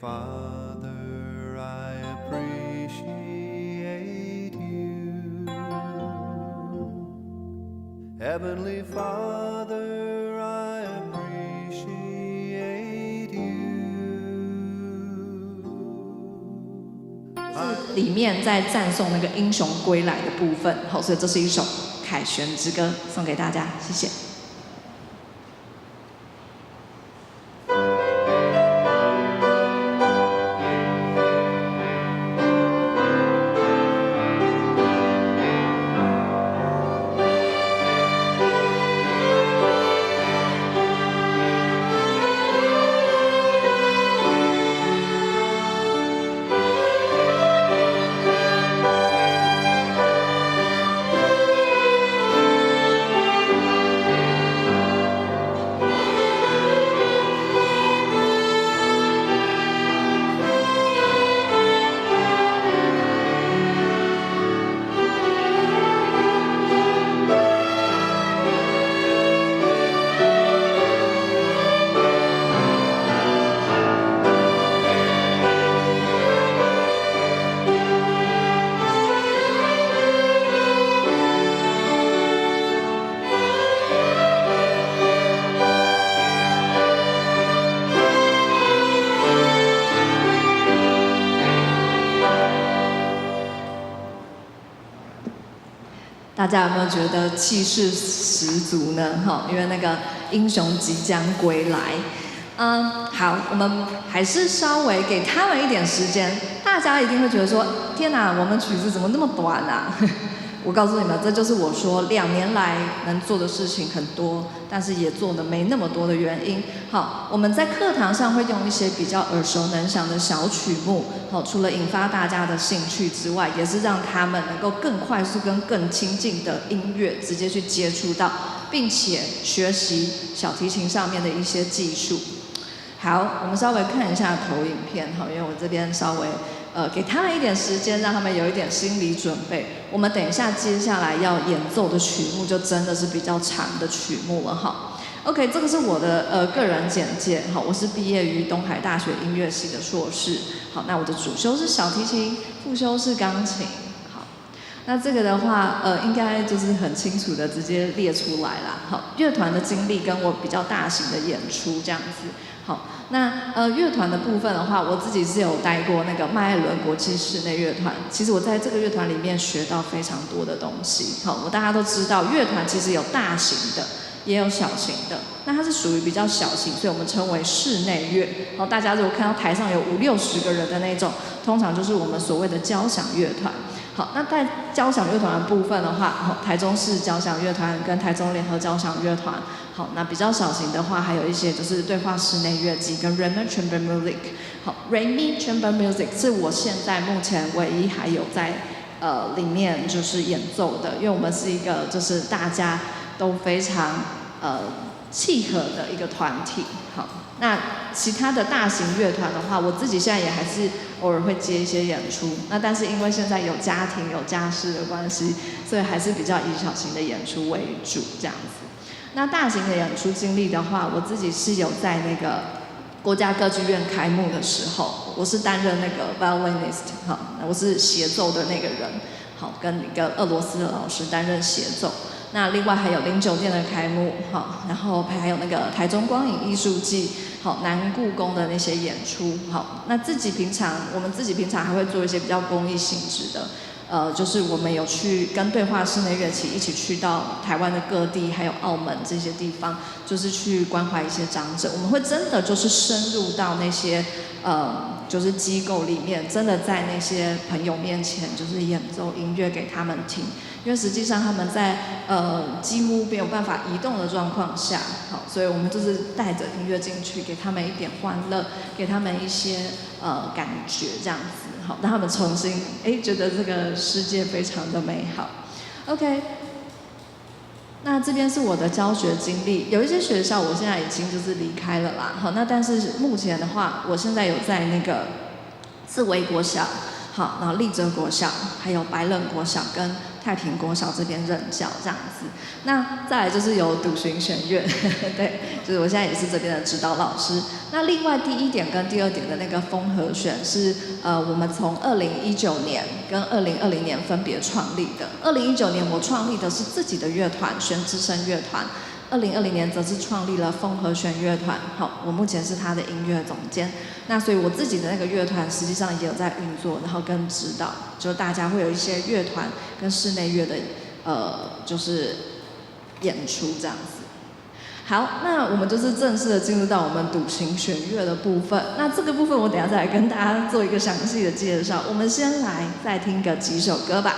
Father, I appreciate you. Heavenly Father, I appreciate you. 里面在赞颂那个英雄归来的部分，好，所以这是一首凯旋之歌，送给大家，谢谢。大家有没有觉得气势十足呢？哈，因为那个英雄即将归来。好，我们还是稍微给他们一点时间。大家一定会觉得说，天哪，我们曲子怎么那么短啊？我告诉你们，这就是我说2年来能做的事情很多，但是也做的没那么多的原因。好，我们在课堂上会用一些比较耳熟能详的小曲目，好，除了引发大家的兴趣之外，也是让他们能够更快速跟更亲近的音乐直接去接触到，并且学习小提琴上面的一些技术。好，我们稍微看一下投影片，好，因为我这边稍微给他们一点时间，让他们有一点心理准备。我们等一下接下来要演奏的曲目就真的是比较长的曲目了哈。OK， 这个是我的个人简介，好，我是毕业于东海大学音乐系的硕士，好，那我的主修是小提琴，副修是钢琴，好，那这个的话应该就是很清楚的直接列出来啦，好，乐团的经历跟我比较大型的演出这样子。好，那乐团的部分的话，我自己是有待过那个麦艾伦国际室内乐团。其实我在这个乐团里面学到非常多的东西。好，大家都知道，乐团其实有大型的，也有小型的。那它是属于比较小型，所以我们称为室内乐。好，大家如果看到台上有50-60个人的那种，通常就是我们所谓的交响乐团。好，那在交响乐团的部分的话，台中市交响乐团跟台中联合交响乐团。好，那比较小型的话，还有一些就是对话室内乐集跟 Rameau Chamber Music。好 ，Rameau Chamber Music 是我现在目前唯一还有在里面就是演奏的，因为我们是一个就是大家都非常契合的一个团体。好，那其他的大型乐团的话，我自己现在也还是偶尔会接一些演出。那但是因为现在有家庭有家室的关系，所以还是比较以小型的演出为主这样子。那大型的演出经历的话，我自己是有在那个国家歌剧院开幕的时候，我是担任那个 violinist， 好，我是协奏的那个人，好，跟一个俄罗斯的老师担任协奏。那另外还有09店的开幕，好，然后还有那个台中光影艺术季，好，南故宫的那些演出，好，那我们自己平常还会做一些比较公益性质的。就是我们有去跟对话室内乐器一起去到台湾的各地，还有澳门这些地方，就是去关怀一些长者。我们会真的就是深入到那些就是机构里面，真的在那些朋友面前，就是演奏音乐给他们听。因为实际上他们在几乎没有办法移动的状况下，好，所以我们就是带着音乐进去，给他们一点欢乐，给他们一些感觉这样子。好，让他们重新觉得这个世界非常的美好。OK， 那这边是我的教学经历，有一些学校我现在已经就是离开了啦。好，那但是目前的话，我现在有在那个自维国小，好，然后立泽国小，还有白冷国小跟太平国小这边任教这样子。那再来就是有笃行学院，对，就是我现在也是这边的指导老师。那另外第1点跟第2点的那个风和弦是我们从2019年跟2020年分别创立的。2019年我创立的是自己的乐团玄之声乐团。2020年则是创立了风和弦乐团，好，我目前是他的音乐总监。那所以我自己的那个乐团实际上也有在运作，然后跟指导，就大家会有一些乐团跟室内乐的就是演出这样子。好，那我们就是正式的进入到我们笃行弦乐的部分。那这个部分我等一下再来跟大家做一个详细的介绍。我们先来再听个几首歌吧。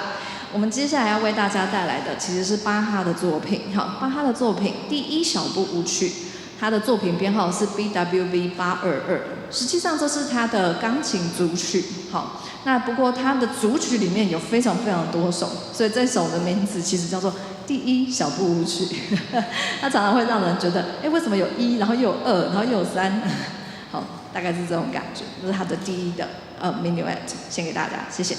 我们接下来要为大家带来的其实是巴哈的作品，好，巴哈的作品第1小步舞曲，他的作品编号是 BWV 822，实际上这是他的钢琴组曲，好，那不过他的组曲里面有非常非常多首，所以这首的名字其实叫做第1小步舞曲，它常常会让人觉得，为什么有1，然后又有2，然后又有3，好，大概是这种感觉，这是他的第1的minuet， 献给大家，谢谢。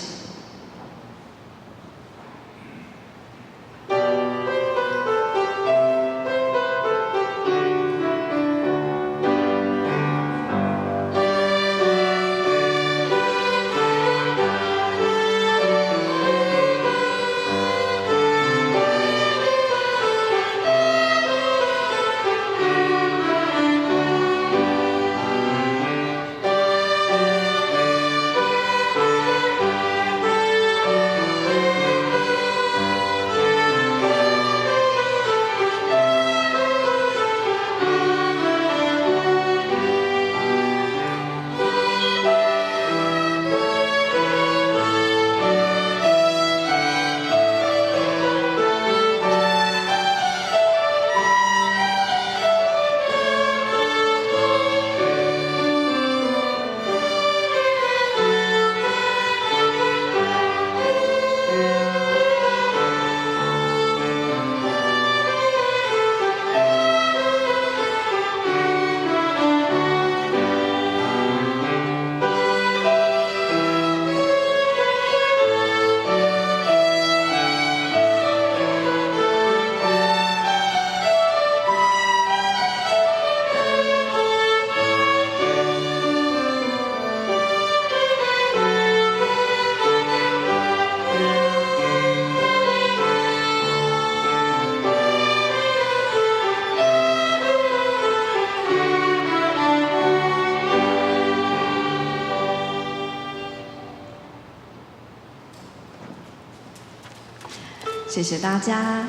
谢谢大家。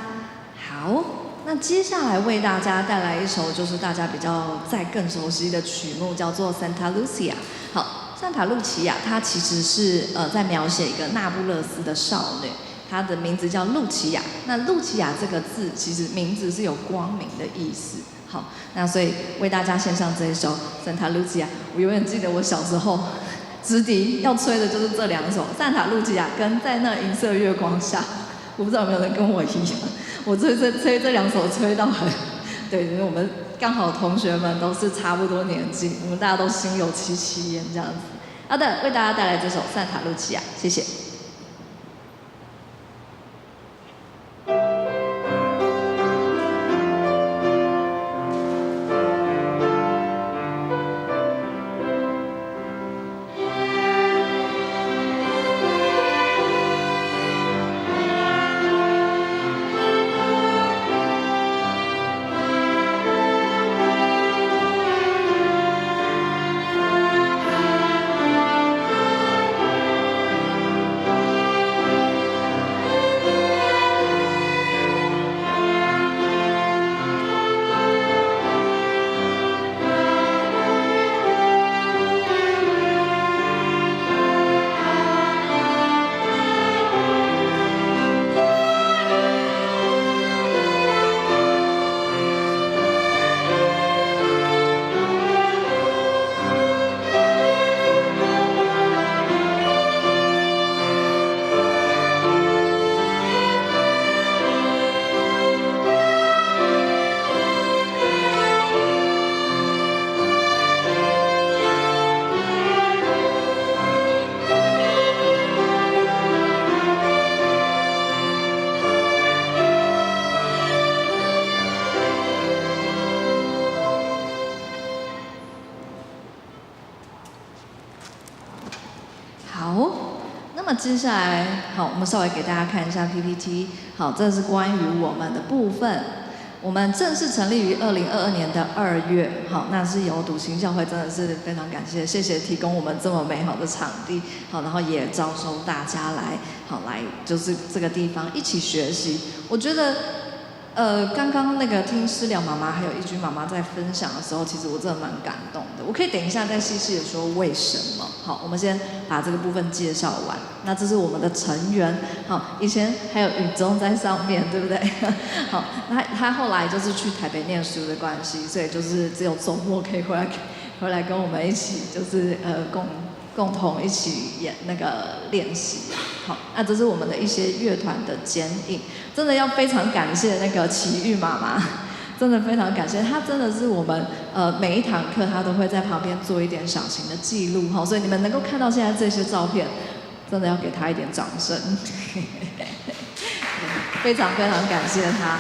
好，那接下来为大家带来一首就是大家比较更熟悉的曲目，叫做《Santa Lucia》。好，圣塔露琪亚它其实是在描写一个那不勒斯的少女，她的名字叫露琪亚。那露琪亚这个字其实名字是有光明的意思。好，那所以为大家献上这一首《Santa Lucia》。我永远记得我小时候直笛要吹的就是这2首，《圣塔露琪亚》跟《在那银色月光下》。我不知道有没有人跟我一样，我吹这2首吹到很，对，因为我们刚好同学们都是差不多年纪，我们大家都心有戚戚焉这样子。好的，为大家带来这首《圣塔露琪亚》，谢谢。么接下来，好，我们稍微给大家看一下 PPT。好，这是关于我们的部分。我们正式成立于2022年的2月，好，那是由笃行教会，真的是非常感谢，谢谢提供我们这么美好的场地，好，然后也招收大家来，好，来就是这个地方一起学习。我觉得，刚刚那个听诗良妈妈还有义君妈妈在分享的时候，其实我真的蛮感动的。我可以等一下再细细的说为什么。好，我们先把这个部分介绍完。那这是我们的成员，好，以前还有雨中在上面，对不对？好，那他后来就是去台北念书的关系，所以就是只有周末可以回来跟我们一起，就是共同一起演那个练习。好，那这是我们的一些乐团的剪影，真的要非常感谢那个奇遇妈妈，真的非常感谢她，真的是我们每一堂课她都会在旁边做一点小型的记录哈，所以你们能够看到现在这些照片，真的要给她一点掌声，非常非常感谢她。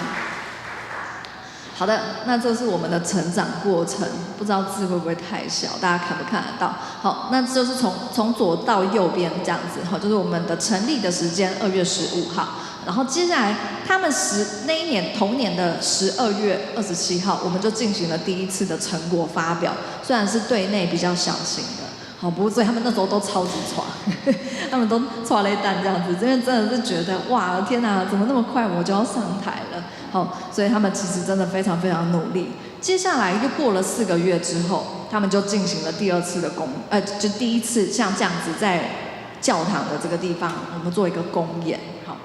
好的，那这是我们的成长过程，不知道字会不会太小，大家看不看得到？好，那就是从左到右边这样子，好，就是我们的成立的时间2月15号，然后接下来他们那一年同年的12月27号，我们就进行了第一次的成果发表，虽然是对内比较小型的。好，不过所以他们那时候都超级喘，他们都喘了一蛋这样子，这边真的是觉得哇，天哪，怎么那么快我就要上台了？好，所以他们其实真的非常非常努力。接下来又过了4个月之后，他们就进行了第2次的就第一次像这样子在教堂的这个地方，我们做一个公演。好，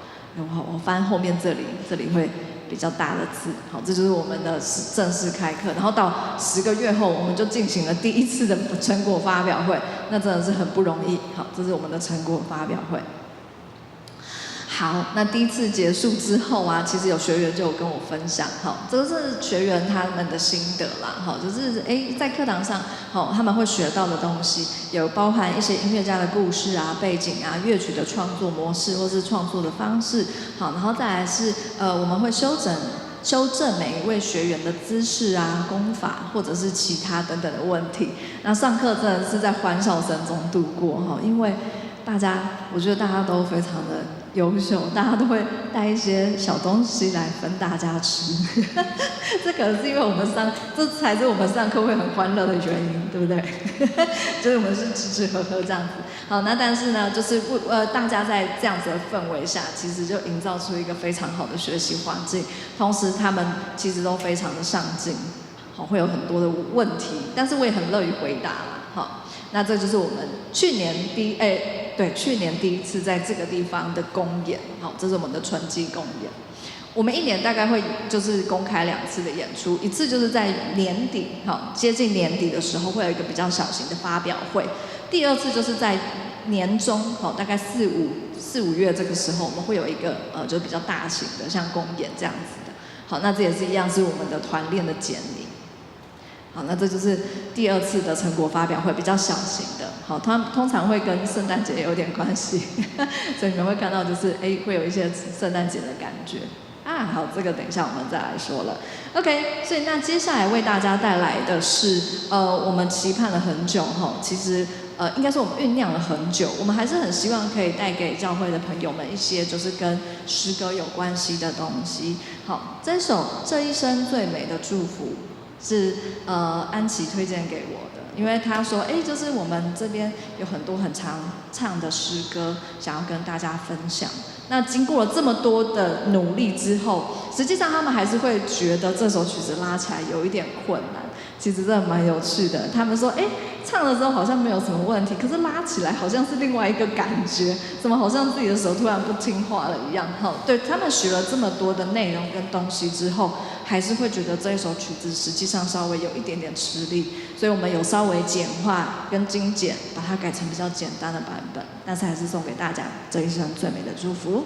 我翻后面这里会比较大的字，好，这就是我们的正式开课。然后到10个月后，我们就进行了第1次的成果发表会，那真的是很不容易。好，这是我们的成果发表会。好，那第1次结束之后啊，其实有学员就有跟我分享，好，这个是学员他们的心得啦，好，就是在课堂上，好，他们会学到的东西，有包含一些音乐家的故事啊、背景啊、乐曲的创作模式或是创作的方式，好，然后再来是我们会修正每一位学员的姿势啊、功法或者是其他等等的问题。那上课真的是在欢笑声中度过哈，因为我觉得大家都非常的优秀，大家都会带一些小东西来分大家吃。这可能是因为这才是我们上课会很欢乐的原因，对不对？就是我们是吃喝喝这样子。好，那但是呢，就是大家在这样子的氛围下，其实就营造出一个非常好的学习环境。同时，他们其实都非常的上进，好，会有很多的问题，但是我也很乐于回答啦。好，那这就是我们去年第1次在这个地方的公演，好，这是我们的春季公演。我们1年大概会就是公开2次的演出，一次就是在年底，好，接近年底的时候会有一个比较小型的发表会。第2次就是在年中，好，大概4、5月这个时候，我们会有一个就比较大型的像公演这样子的。好，那这也是一样是我们的团练的简历。好，那这就是第2次的成果发表会，比较小型的。好，它通常会跟圣诞节有点关系，所以你们会看到就是会有一些圣诞节的感觉。好，这个等一下我们再来说了。OK， 所以那接下来为大家带来的是我们期盼了很久哈，其实应该说我们酝酿了很久，我们还是很希望可以带给教会的朋友们一些就是跟诗歌有关系的东西。好，这首《这一生最美的祝福》是安琪推荐给我的，因为他说就是我们这边有很多很常唱的诗歌，想要跟大家分享。那经过了这么多的努力之后，实际上他们还是会觉得这首曲子拉起来有一点困难。其实真的蛮有趣的，他们说唱的时候好像没有什么问题，可是拉起来好像是另外一个感觉，怎么好像自己的手突然不听话了一样。对，他们学了这么多的内容跟东西之后，还是会觉得这一首曲子实际上稍微有一点点吃力，所以我们有稍微简化跟精简，把它改成比较简单的版本，但是还是送给大家这一生最美的祝福。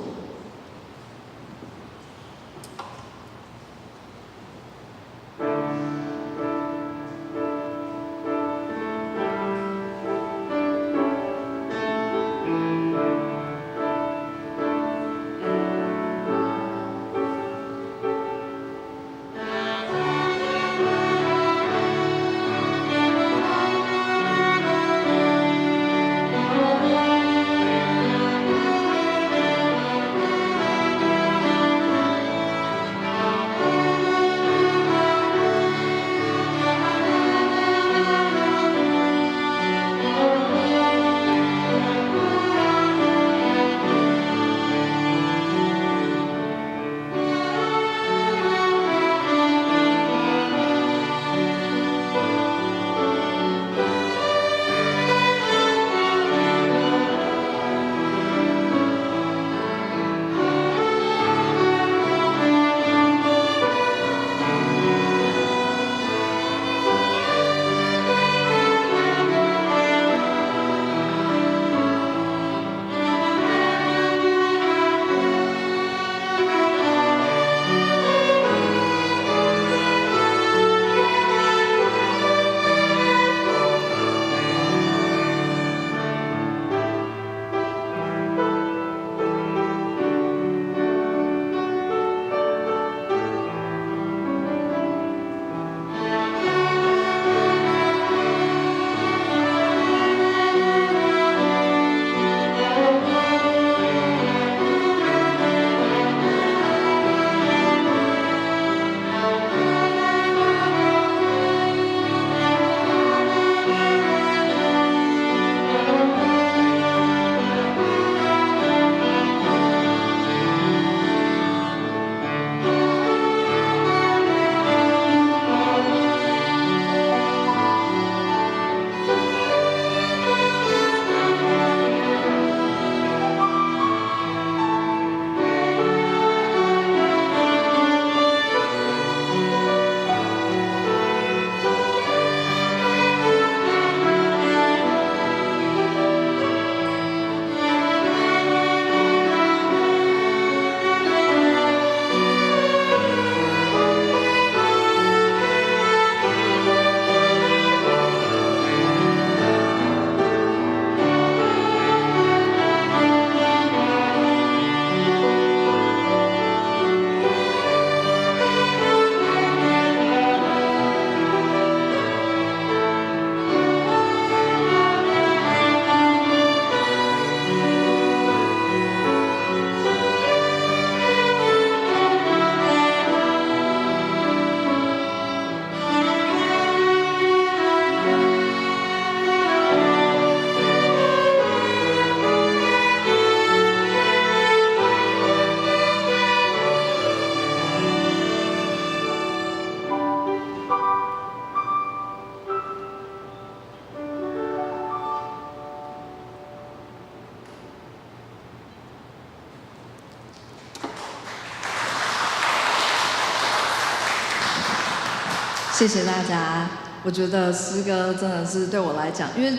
谢谢大家。我觉得诗歌真的是对我来讲，因为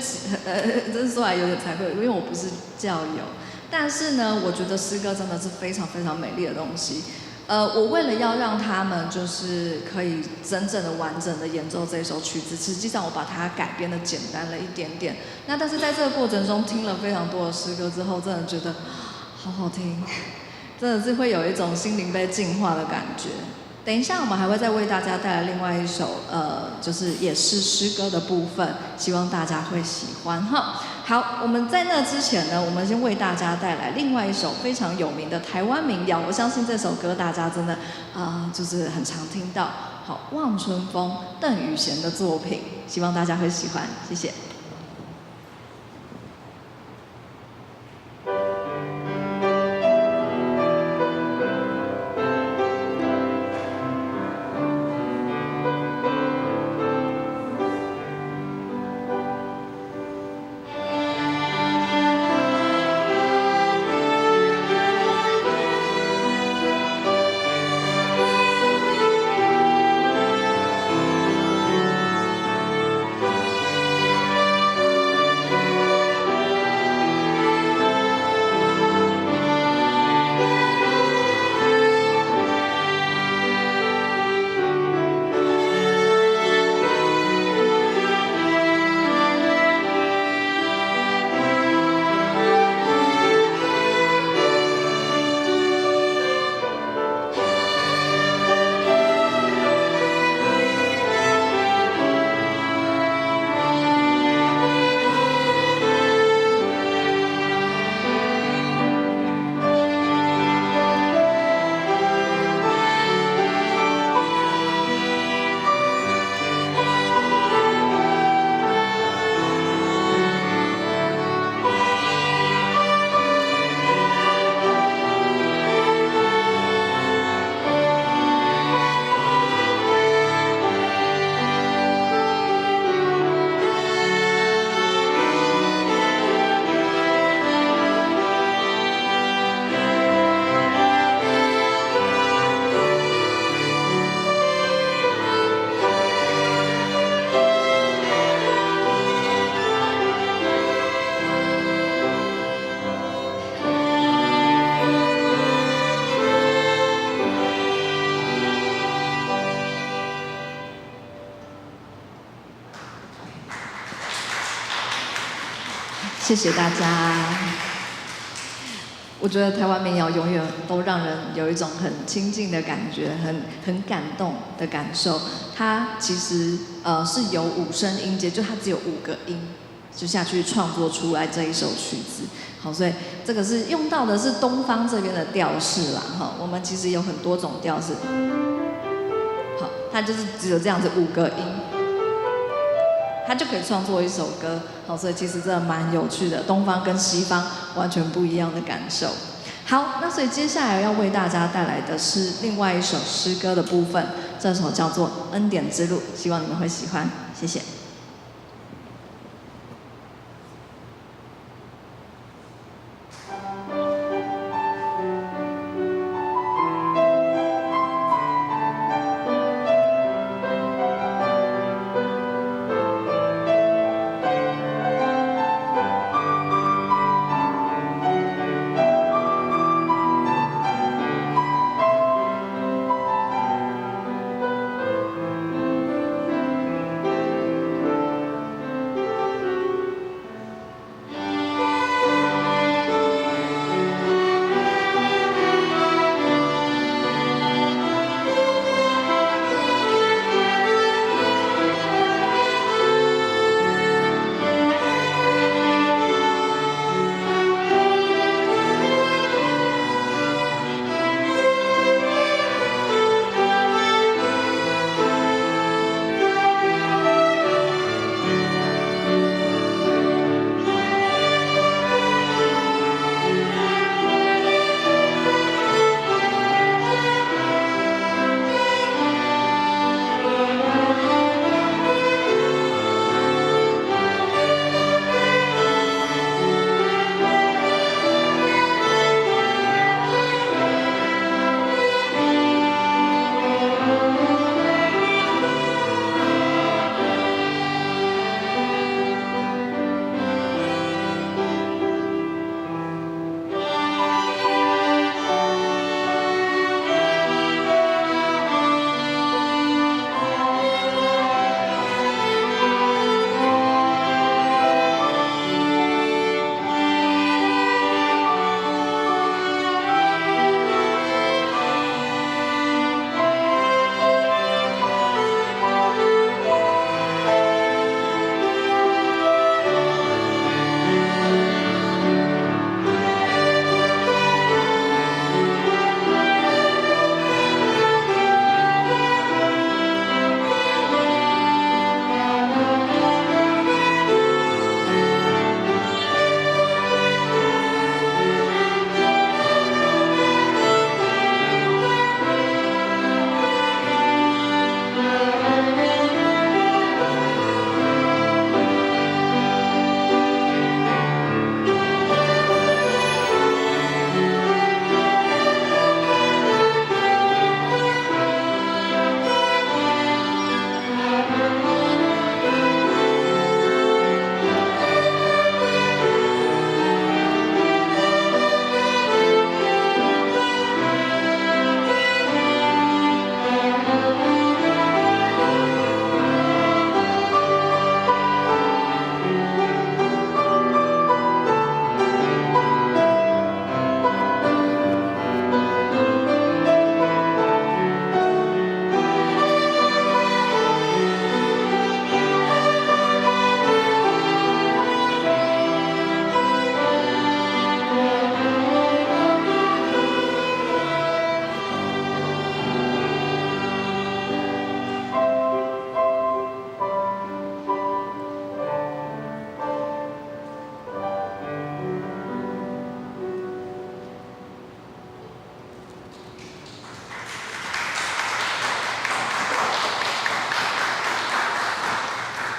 这说来有点惭愧，因为我不是教友，但是呢，我觉得诗歌真的是非常非常美丽的东西。我为了要让他们就是可以真正的完整的演奏这首曲子，实际上我把它改编的简单了一点点。那但是在这个过程中听了非常多的诗歌之后，真的觉得好好听，真的是会有一种心灵被净化的感觉。等一下我们还会再为大家带来另外一首就是也是诗歌的部分，希望大家会喜欢哈。好，我们在那之前呢，我们先为大家带来另外一首非常有名的台湾民谣。我相信这首歌大家真的就是很常听到。好，《望春风》邓雨贤的作品，希望大家会喜欢，谢谢。谢谢大家。我觉得台湾民谣永远都让人有一种很亲近的感觉，很感动的感受。它其实是由5声音阶，就它只有5个音，就下去创作出来这一首曲子。好，所以这个是用到的是东方这边的调式啦，哈。我们其实有很多种调式，好，它就是只有这样子5个音。他就可以创作一首歌，好，所以其实真的蛮有趣的，东方跟西方完全不一样的感受。好，那所以接下来要为大家带来的是另外一首诗歌的部分，这首叫做《恩典之路》，希望你们会喜欢，谢谢。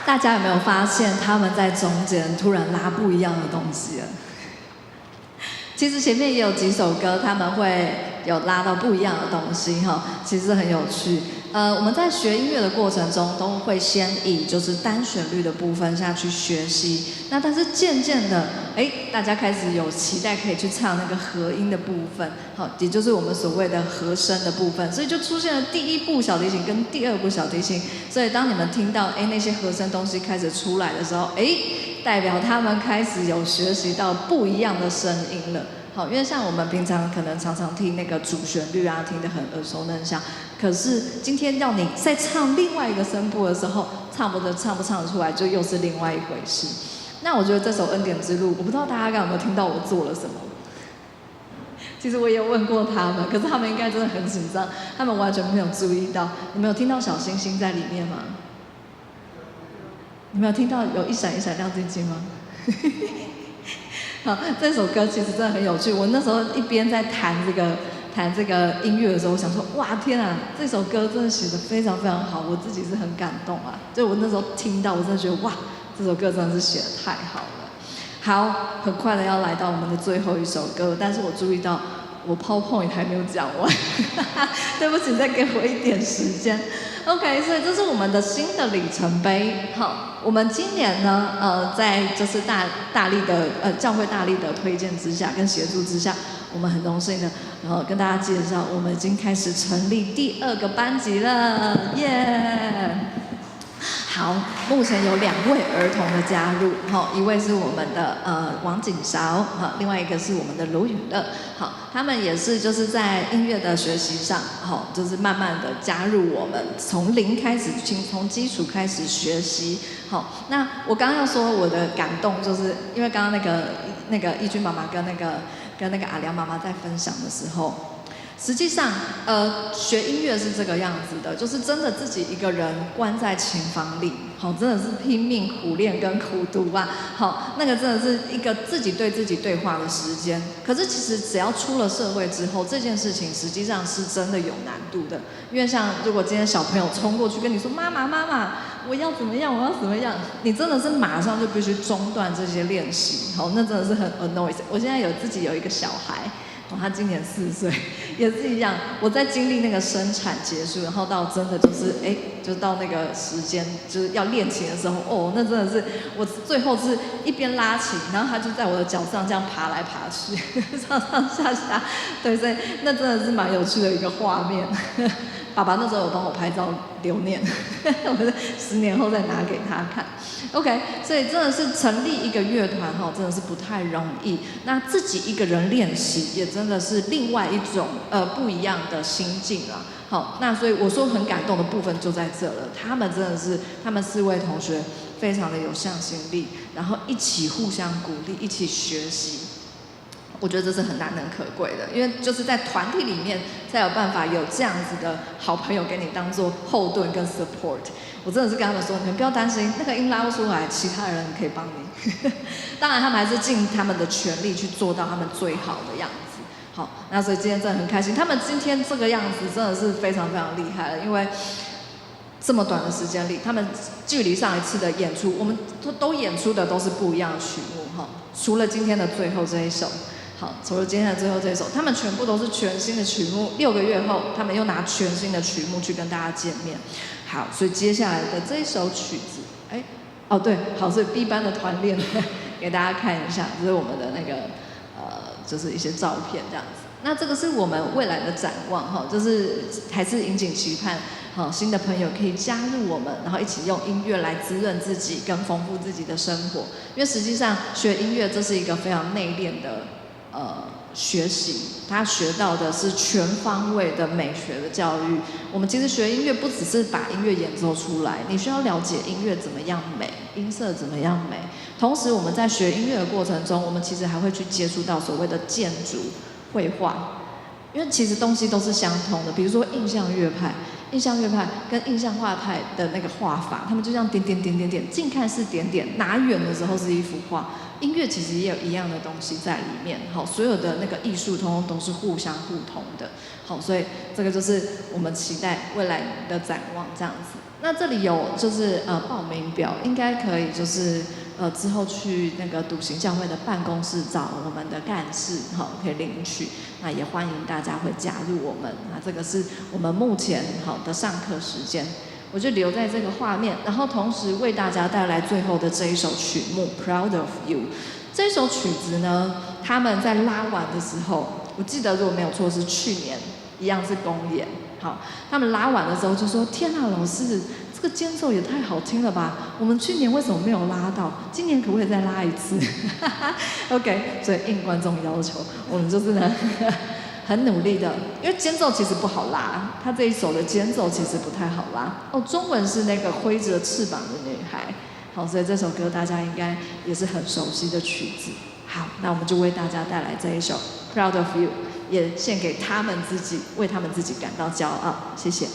大家有没有发现他们在中间突然拉不一样的东西了？其实前面也有几首歌，他们会有拉到不一样的东西哈，其实很有趣。我们在学音乐的过程中，都会先以就是单旋律的部分下去学习。那但是渐渐的，大家开始有期待可以去唱那个和音的部分，好，也就是我们所谓的和声的部分。所以就出现了第一部小提琴跟第二部小提琴。所以当你们听到那些和声东西开始出来的时候，代表他们开始有学习到不一样的声音了。好，因为像我们平常可能常常听那个主旋律啊，听得很耳熟能详。可是今天要你再唱另外一个声部的时候，唱不唱得出来，就又是另外一回事。那我觉得这首《恩典之路》，我不知道大家刚刚有没有听到我做了什么。其实我也有问过他们，可是他们应该真的很紧张，他们完全没有注意到。你们有听到小星星在里面吗？你们有听到有一闪一闪亮晶晶吗？好，这首歌其实真的很有趣。我那时候一边在弹这个音乐的时候，我想说，哇，天啊，这首歌真的写得非常非常好，我自己是很感动啊。就我那时候听到，我真的觉得，哇，这首歌真的是写得太好了。好，很快的要来到我们的最后一首歌，但是我注意到我PowerPoint还没有讲完，对不起，再给我一点时间。OK， 所以这是我们的新的里程碑。好，我们今年呢，在就是大力的教会大力的推荐之下跟协助之下，我们很荣幸的，然后跟大家介绍，我们已经开始成立第2个班级了，耶！好，目前有2位儿童的加入，好，一位是我们的王景韶，好，另外一个是我们的卢允乐，好，他们也是就是在音乐的学习上，好，就是慢慢的加入我们，从零开始，从基础开始学习，好，那我刚刚要说我的感动，就是因为刚刚那个义君妈妈跟那个阿良妈妈在分享的时候。实际上，学音乐是这个样子的，就是真的自己一个人关在琴房里，好，真的是拼命苦练跟苦读啊，好，那个真的是一个自己对自己对话的时间。可是其实只要出了社会之后，这件事情实际上是真的有难度的，因为像如果今天小朋友冲过去跟你说妈妈，我要怎么样，你真的是马上就必须中断这些练习，好，那真的是很 annoying。我现在自己有一个小孩。他今年4岁，也是一样。我在经历那个生产结束，然后到真的就是就到那个时间就是要练琴的时候，那真的是我最后是一边拉琴，然后他就在我的脚上这样爬来爬去，上上下下，对，所以那真的是蛮有趣的一个画面。爸爸那时候有帮我拍照留念，我是10年后再拿给他看。OK， 所以真的是成立一个乐团哈，真的是不太容易。那自己一个人练习，也真的是另外一种不一样的心境啊。好，那所以我说很感动的部分就在这了。他们真的是，他们4位同学非常的有向心力，然后一起互相鼓励，一起学习。我觉得这是很难能可贵的，因为就是在团体里面才有办法有这样子的好朋友给你当做后盾跟 support。我真的是跟他们说，你们不要担心，那个音拉不出来，其他人可以帮你。当然，他们还是尽他们的全力去做到他们最好的样子。好，那所以今天真的很开心，他们今天这个样子真的是非常非常厉害了，因为这么短的时间里，他们距离上一次的演出，我们都演出的都是不一样的曲目哈，除了今天的最后这一首。好，除了今天的最后这首，他们全部都是全新的曲目。6个月后，他们又拿全新的曲目去跟大家见面。好，所以接下来的这一首曲子，对，好，所以 B 班的团练给大家看一下，这是我们的那个就是一些照片这样子。那这个是我们未来的展望哈，就是还是引颈期盼，好，新的朋友可以加入我们，然后一起用音乐来滋润自己，跟丰富自己的生活。因为实际上学音乐这是一个非常内敛的。学习，他学到的是全方位的美学的教育。我们其实学音乐不只是把音乐演奏出来，你需要了解音乐怎么样美，音色怎么样美。同时，我们在学音乐的过程中，我们其实还会去接触到所谓的建筑、绘画，因为其实东西都是相同的。比如说印象乐派跟印象画派的那个画法，他们就这样点，近看是点点，拿远的时候是一幅画。音乐其实也有一样的东西在里面，好，所有的那个艺术通通都是互相互通的，好，所以这个就是我们期待未来的展望这样子。那这里有就是报名表，应该可以就是之后去那个笃行教会的办公室找我们的干事，可以领取。那也欢迎大家会加入我们。那这个是我们目前的上课时间，我就留在这个画面，然后同时为大家带来最后的这一首曲目《Proud of You》。这首曲子呢，他们在拉完的时候，我记得如果没有错是去年，一样是公演。好，他们拉完的时候就说：“天啊，老师，这个间奏也太好听了吧！我们去年为什么没有拉到？今年可不可以再拉一次？”OK， 所以应观众要求，我们就是呢很努力的，因为间奏其实不好拉，他这一首的间奏其实不太好拉。哦，中文是那个挥着翅膀的女孩。好，所以这首歌大家应该也是很熟悉的曲子。好，那我们就为大家带来这一首《Proud of You》。也献给他们自己，为他们自己感到骄傲。谢谢。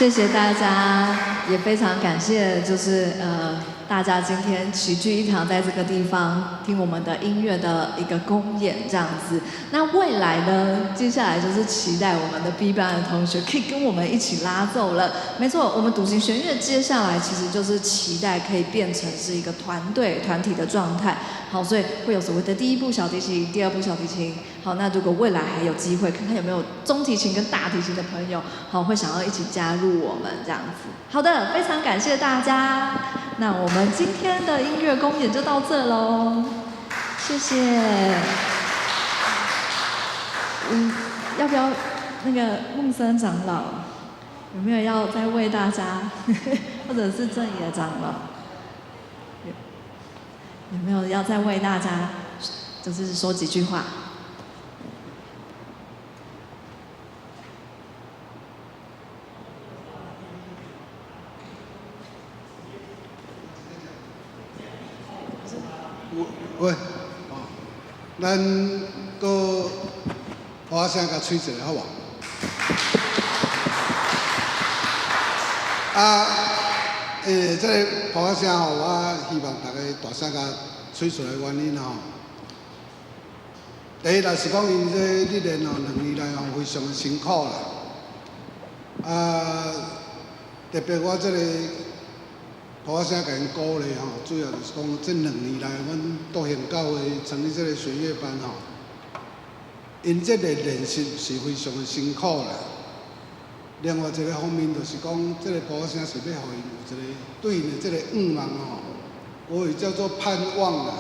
谢谢大家，也非常感谢，就是大家今天齐聚一堂，在这个地方听我们的音乐的一个公演这样子。那未来呢，接下来就是期待我们的 B 班的同学可以跟我们一起拉奏了。没错，我们笃行弦乐接下来其实就是期待可以变成是一个团队、团体的状态。好，所以会有所谓的第一部小提琴、第二部小提琴。好，那如果未来还有机会，看看有没有中提琴跟大提琴的朋友，好，会想要一起加入我们这样子。好的，非常感谢大家。那我们今天的音乐公演就到这喽。谢谢。要不要那个木森长老有没有要再为大家，或者是正野长老有没有要再为大家，就是说几句话？喂，咱搁花声甲吹一下好无？这个花声吼，我希望大家大声甲吹出来原因吼。第一，就是讲因这历练吼2年来吼非常的辛苦啦。特别我这个花声甲因鼓励吼，主要就是讲这2年来，阮道贤教会成立这个弦乐班吼，因这个练习是非常的辛苦啦。另外一个方面就是讲，这个花声是要互因有一个对应的这个愿望吼，我也叫做盼望啦。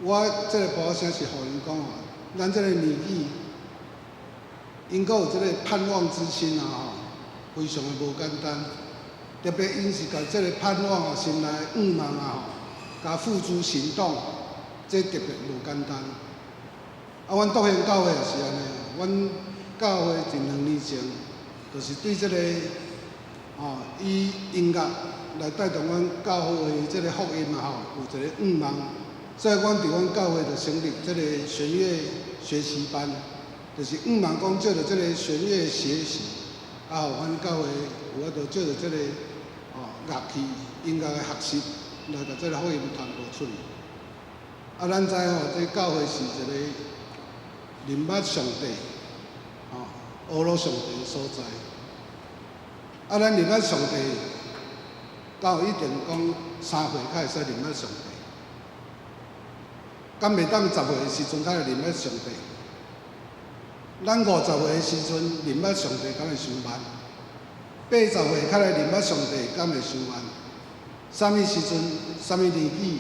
我这个花声是互因讲吼，咱这个年纪，因阁有这个盼望之心啊吼，非常的无简单。特别因是甲这个盼望啊、心内愿望啊甲付诸行动，这特别无简单。阮道贤教会也是安尼，阮教会伫2年前，就是对这个以音乐来带动阮教会的这个福音啊有一个愿望，所以阮伫阮教会就成立这个弦乐学习班，就是愿望讲借着这个弦乐学习，阮教会有法度借着这个乐器音乐的学习，来甲这个福音传播出去。咱知这教会是一个认捌上帝、阿罗上帝的所在。咱认捌上帝，到一定讲3岁才会使认捌上帝，敢袂当10岁的时阵才会认捌上帝？咱50岁的时阵认捌上帝，敢会伤慢？80岁才来认捌上帝，敢会伤慢？什么时阵、什么年纪，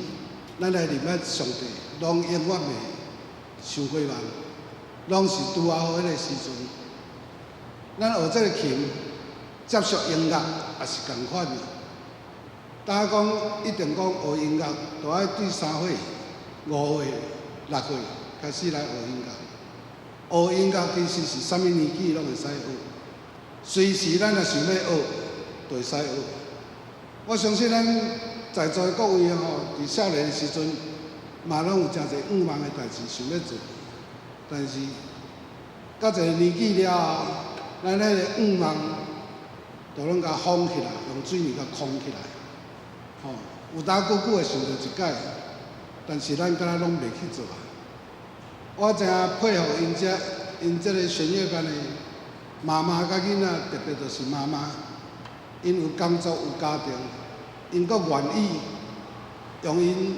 咱来认捌上帝，拢永远袂伤过慢，拢是拄好迄个时阵。咱学这个琴，接触音乐也是共款的。大家讲一定讲学音乐，就爱对3岁、5岁、6岁开始来学音乐。学音乐其实是什么年纪拢会使学，随时咱若想要学，就会使学。我相信咱在座的各位伫少年的时阵，嘛拢有诚侪愿望的代志想要做，但是到一个年纪了后，咱迄个愿望就拢甲封起来，用水面甲空起来。有当久久会想到一解，但是咱敢若拢袂去做啊。我真佩服因这个弦乐班的妈妈甲囡仔，特别就是妈妈，因有工作有家庭，因阁愿意用因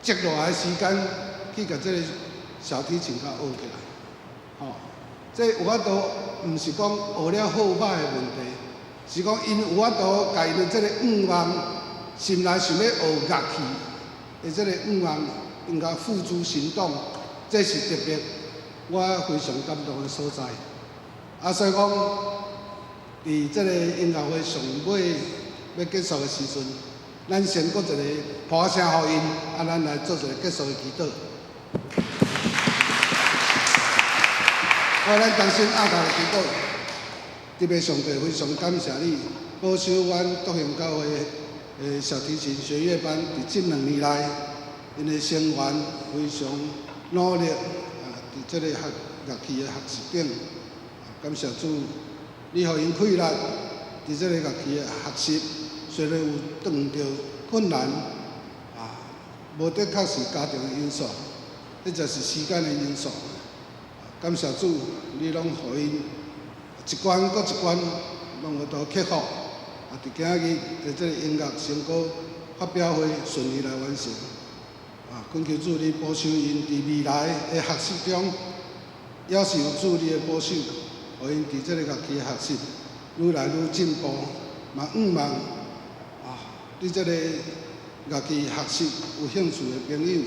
积落来的时间去甲这个小提琴甲学起来。这有法度，毋是讲学了好歹的问题，是讲因有法度甲因的这个愿望，心内想要学乐器的这个愿望，应该付诸行动，这是特别我非常感动的所在。所以讲，伫这个音乐会上尾要结束的时阵，咱先搁一个拍声互因，咱来做一个结束的祈祷。咱同心合力祈祷，特别上帝非常感谢你，保守阮德行教会的小提琴弦乐班伫这2年来，因的成员非常努力伫这个乐器的学习顶，感谢主，你互因气力伫这个乐器的学习，虽然有遇到困难，无的确是家庭的因素，这就是时间的因素。感谢主，你拢互因一关搁一关，拢有都克服。伫今仔日在这个音乐成果发表会顺利来完成。恳求主你保守因伫未来的学习中，也是有主你的保守，互因伫这个乐器的学习愈来愈进步。嘛，愿望伫这个乐器学习有兴趣的朋友，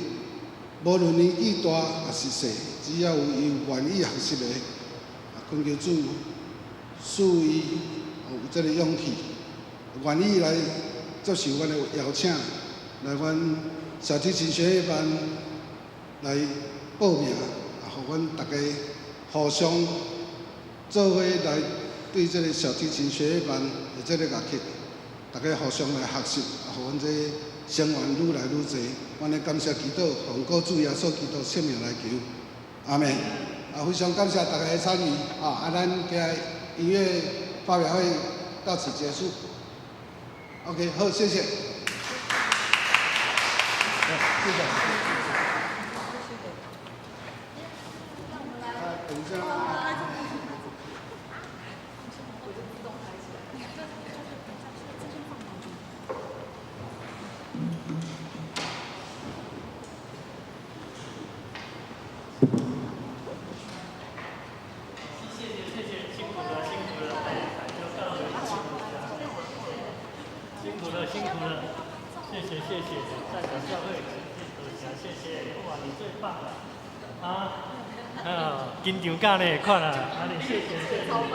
无论年纪大还是细，只要有伊愿意学习的，恳求主赐伊有这个勇气，愿意来接受阮的邀请，来阮小提琴学业班来报名，互阮大家互相做伙来对这个小提琴学业班的这个乐器，大家互相来学习，互阮这生源愈来愈侪。阮的感谢祈祷，奉靠主耶稣基督圣名来求，阿门。非常感谢大家的参与，咱今日音乐发表会到此结束。OK， 好，谢谢。谢谢。等一下。辛苦了，谢谢，代表教会，谢谢，哇，你最棒了，紧张感呢，看啦，谢谢。超棒。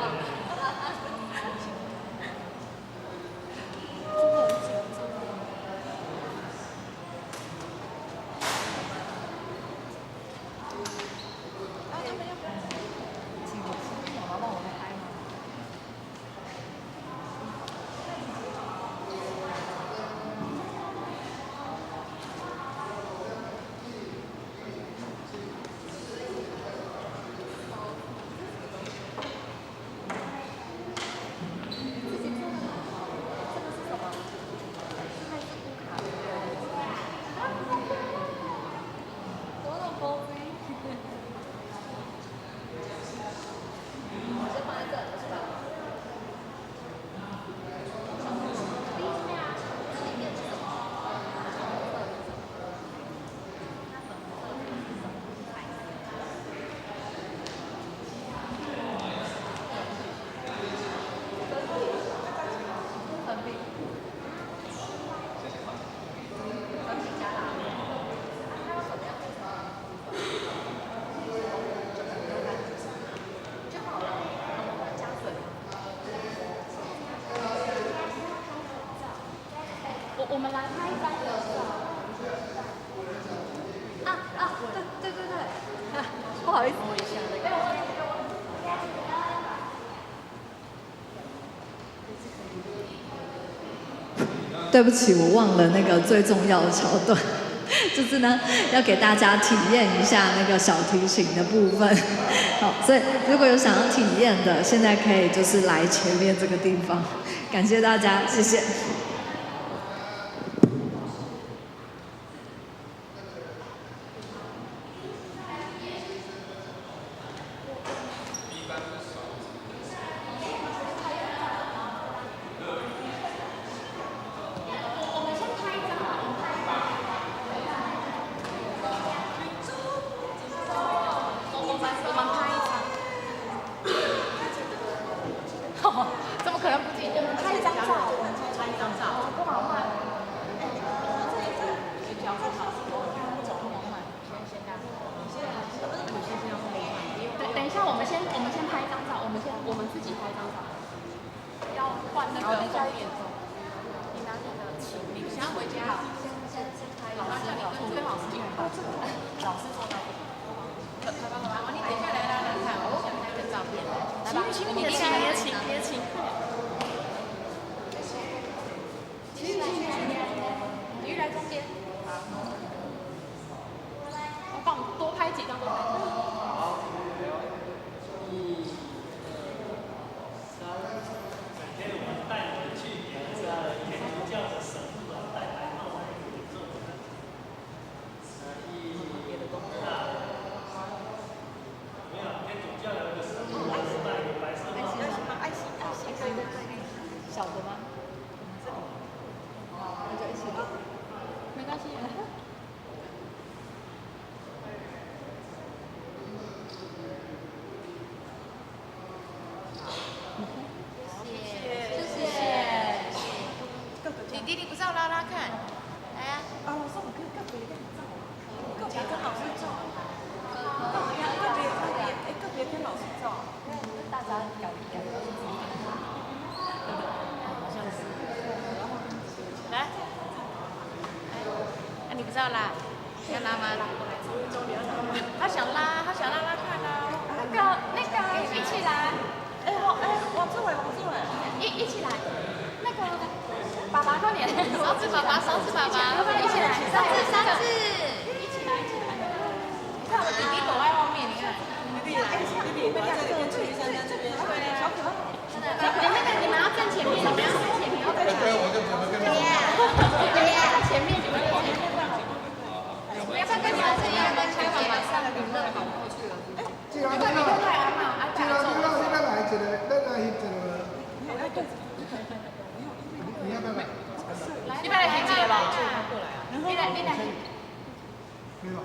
我们来拍一张合照。对，不好意思，摸一下那个。对不起，我忘了那个最重要的桥段，就是呢要给大家体验一下那个小提琴的部分。好，所以如果有想要体验的，现在可以就是来前面这个地方。感谢大家，谢谢。怎么可能不自己？我们拍一张照，拍一张照，不好看。等一下，我们先拍一张照，我们自己拍一张照。要换那个封面。你拿你的琴，你先回家。先拍。老师跟老师一起拍。老师坐那边。好，你等一下来看，我先拍个照片。来吧，你的琴。鱼来中间，我帮我们多拍几张，多拍几张。好，1、2、3。每天我们带你们去那个天主教的神父带来到那里做的。没有，天主教有一个神父，是带有白色帽子。爱心，对，小的吗？那就一起吧，没关系。来，你不知道拉，要拉吗？他想拉，他想拉拉看啊。那个，一起来。王志伟，一起来。那个，爸爸快点，勺子爸爸，一起来，勺子，一起来。你看我弟弟躲在后面，你看。弟弟躲在这里，跟陈医生在这边。对啊，小可爱。你们要站前面，要站前面。对，我就不跟你说。在前面，你们在前面站好。不要再跟小陈一样跟开玩笑的评论跑过去了。既然你要来一个，你要不要来？你把来听一个吧。你来。没有。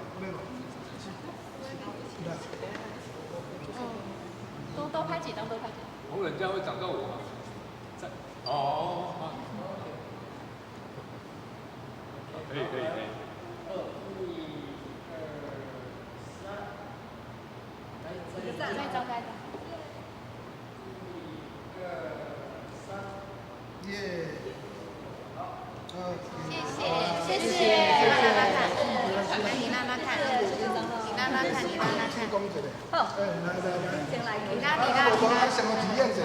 多拍几张。红人家会找到我吗？在哦，可以。再一张。耶！谢谢。你拉拉看。讲一个。好。来。你拉。我想要体验一下。